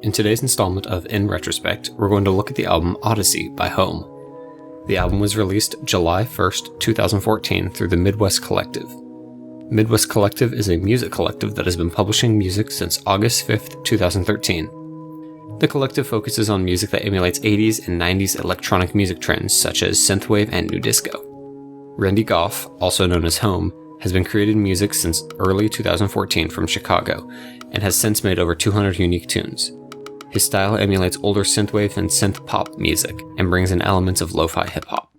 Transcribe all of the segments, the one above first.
In today's installment of In Retrospect, we're going to look at the album Odyssey by Home. The album was released July 1st, 2014 through the Midwest Collective. Midwest Collective is a music collective that has been publishing music since August 5th, 2013. The collective focuses on music that emulates 80s and 90s electronic music trends such as synthwave and new disco. Randy Goff, also known as Home, has been creating music since early 2014 from Chicago, and has since made over 200 unique tunes. His style emulates older synthwave and synth-pop music, and brings in elements of lo-fi hip-hop.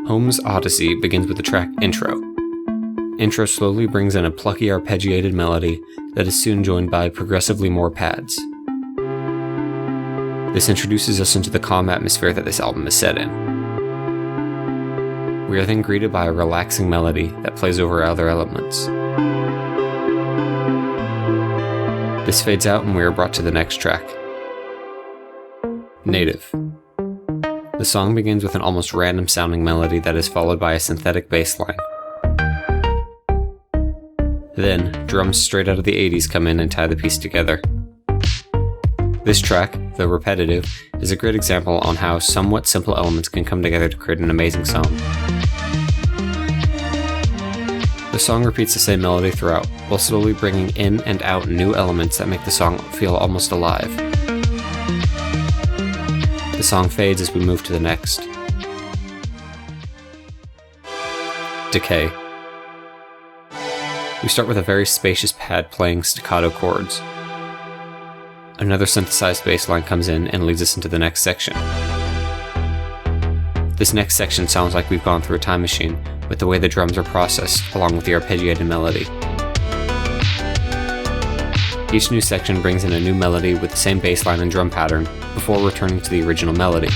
Home's Odyssey begins with the track Intro. Intro slowly brings in a plucky arpeggiated melody that is soon joined by progressively more pads. This introduces us into the calm atmosphere that this album is set in. We are then greeted by a relaxing melody that plays over other elements. This fades out and we are brought to the next track. Native. The song begins with an almost random sounding melody that is followed by a synthetic bass line. Then, drums straight out of the 80s come in and tie the piece together. This track, though repetitive, is a great example on how somewhat simple elements can come together to create an amazing song. The song repeats the same melody throughout, while slowly bringing in and out new elements that make the song feel almost alive. The song fades as we move to the next. Decay. We start with a very spacious pad playing staccato chords. Another synthesized bass line comes in and leads us into the next section. This next section sounds like we've gone through a time machine, with the way the drums are processed, along with the arpeggiated melody. Each new section brings in a new melody with the same bass line and drum pattern, before returning to the original melody.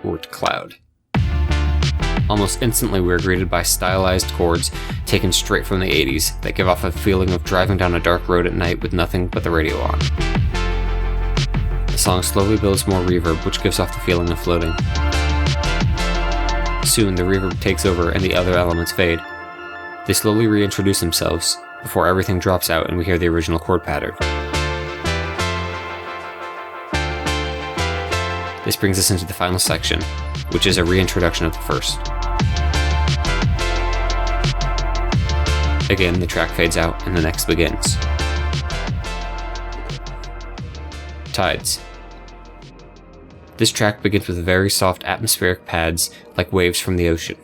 Word cloud. Almost instantly we are greeted by stylized chords taken straight from the 80s that give off a feeling of driving down a dark road at night with nothing but the radio on. The song slowly builds more reverb, which gives off the feeling of floating. Soon the reverb takes over and the other elements fade. They slowly reintroduce themselves, before everything drops out and we hear the original chord pattern. This brings us into the final section, which is a reintroduction of the first. Again, the track fades out and the next begins. Tides. This track begins with very soft atmospheric pads like waves from the ocean.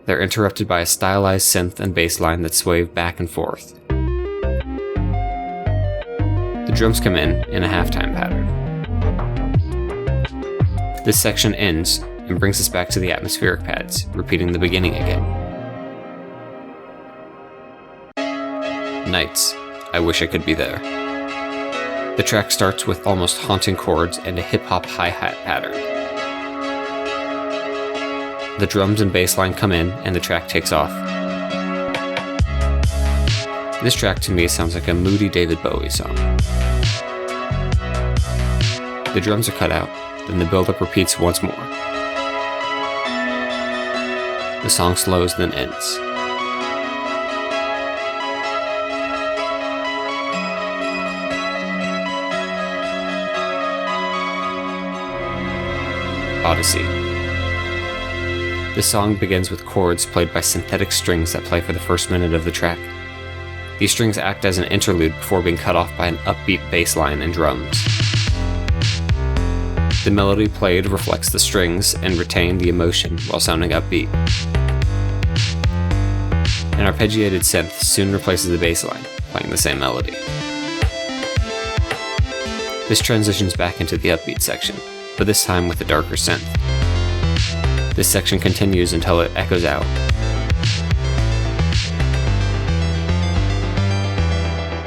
They're interrupted by a stylized synth and bass line that sway back and forth. The drums come in a halftime pattern. This section ends and brings us back to the atmospheric pads, repeating the beginning again. Nights. I wish I could be there. The track starts with almost haunting chords and a hip-hop hi-hat pattern. The drums and bass line come in and the track takes off. This track to me sounds like a moody David Bowie song. The drums are cut out, then the build-up repeats once more. The song slows, then ends. Odyssey. This song begins with chords played by synthetic strings that play for the first minute of the track. These strings act as an interlude before being cut off by an upbeat bass line and drums. The melody played reflects the strings and retained the emotion while sounding upbeat. An arpeggiated synth soon replaces the bass line, playing the same melody. This transitions back into the upbeat section, but this time with a darker synth. This section continues until it echoes out.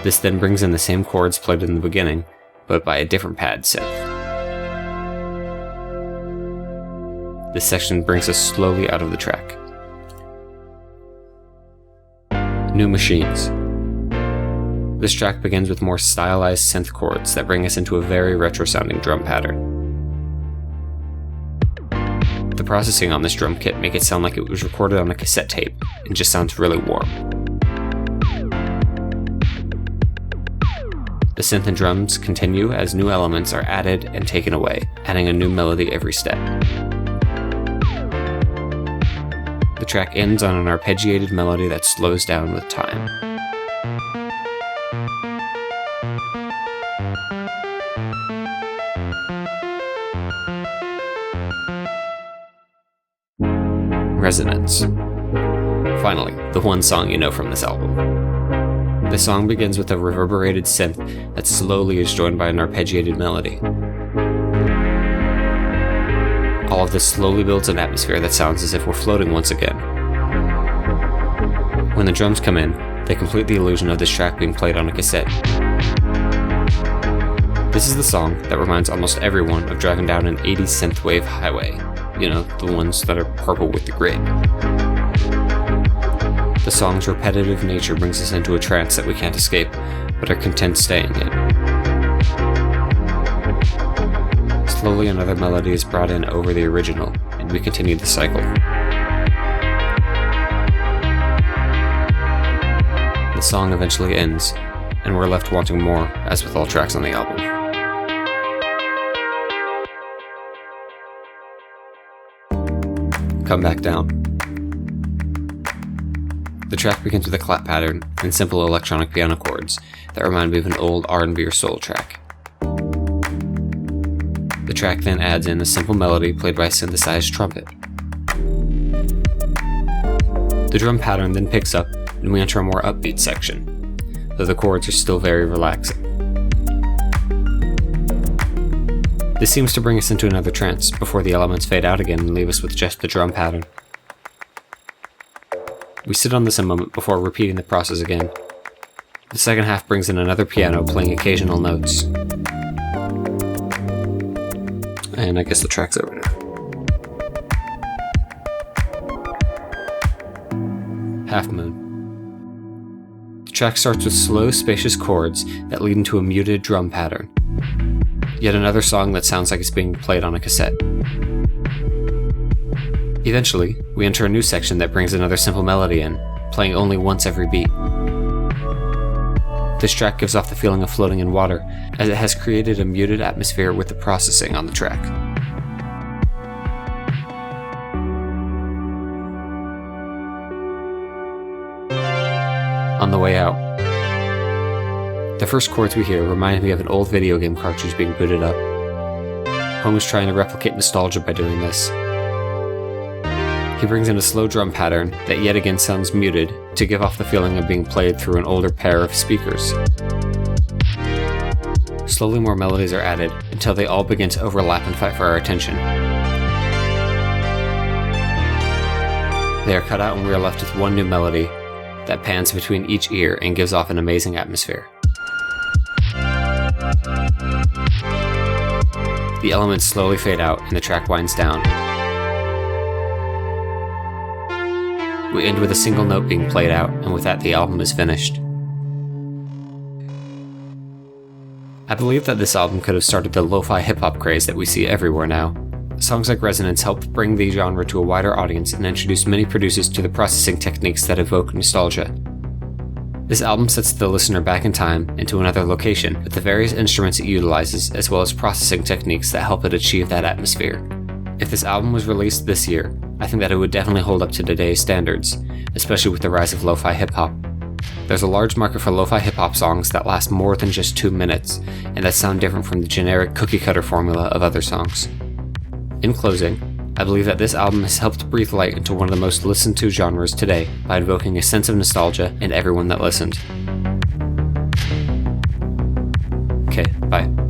This then brings in the same chords played in the beginning, but by a different pad synth. This section brings us slowly out of the track. New Machines. This track begins with more stylized synth chords that bring us into a very retro-sounding drum pattern. The processing on this drum kit make it sound like it was recorded on a cassette tape, and just sounds really warm. The synth and drums continue as new elements are added and taken away, adding a new melody every step. The track ends on an arpeggiated melody that slows down with time. Resonance. Finally, the one song you know from this album. The song begins with a reverberated synth that slowly is joined by an arpeggiated melody. All of this slowly builds an atmosphere that sounds as if we're floating once again. When the drums come in, they complete the illusion of this track being played on a cassette. This is the song that reminds almost everyone of driving down an 80s synthwave highway. You know, the ones that are purple with the grid. The song's repetitive nature brings us into a trance that we can't escape, but are content staying in. Slowly another melody is brought in over the original, and we continue the cycle. The song eventually ends, and we're left wanting more, as with all tracks on the album. Come Back Down. The track begins with a clap pattern and simple electronic piano chords that remind me of an old R&B or soul track. The track then adds in a simple melody played by a synthesized trumpet. The drum pattern then picks up and we enter a more upbeat section, though the chords are still very relaxing. This seems to bring us into another trance before the elements fade out again and leave us with just the drum pattern. We sit on this a moment before repeating the process again. The second half brings in another piano playing occasional notes. And I guess the track's over now. Half Moon. The track starts with slow, spacious chords that lead into a muted drum pattern. Yet another song that sounds like it's being played on a cassette. Eventually, we enter a new section that brings another simple melody in, playing only once every beat. This track gives off the feeling of floating in water, as it has created a muted atmosphere with the processing on the track. On the way out. The first chords we hear remind me of an old video game cartridge being booted up. Home is trying to replicate nostalgia by doing this. He brings in a slow drum pattern that yet again sounds muted to give off the feeling of being played through an older pair of speakers. Slowly more melodies are added until they all begin to overlap and fight for our attention. They are cut out and we are left with one new melody that pans between each ear and gives off an amazing atmosphere. The elements slowly fade out and the track winds down. We end with a single note being played out, and with that the album is finished. I believe that this album could have started the lo-fi hip-hop craze that we see everywhere now. Songs like Resonance helped bring the genre to a wider audience and introduce many producers to the processing techniques that evoke nostalgia. This album sets the listener back in time into another location with the various instruments it utilizes, as well as processing techniques that help it achieve that atmosphere. If this album was released this year, I think that it would definitely hold up to today's standards, especially with the rise of lo-fi hip-hop. There's a large market for lo-fi hip-hop songs that last more than just 2 minutes, and that sound different from the generic cookie-cutter formula of other songs. In closing, I believe that this album has helped breathe light into one of the most listened to genres today by evoking a sense of nostalgia in everyone that listened. Okay, bye.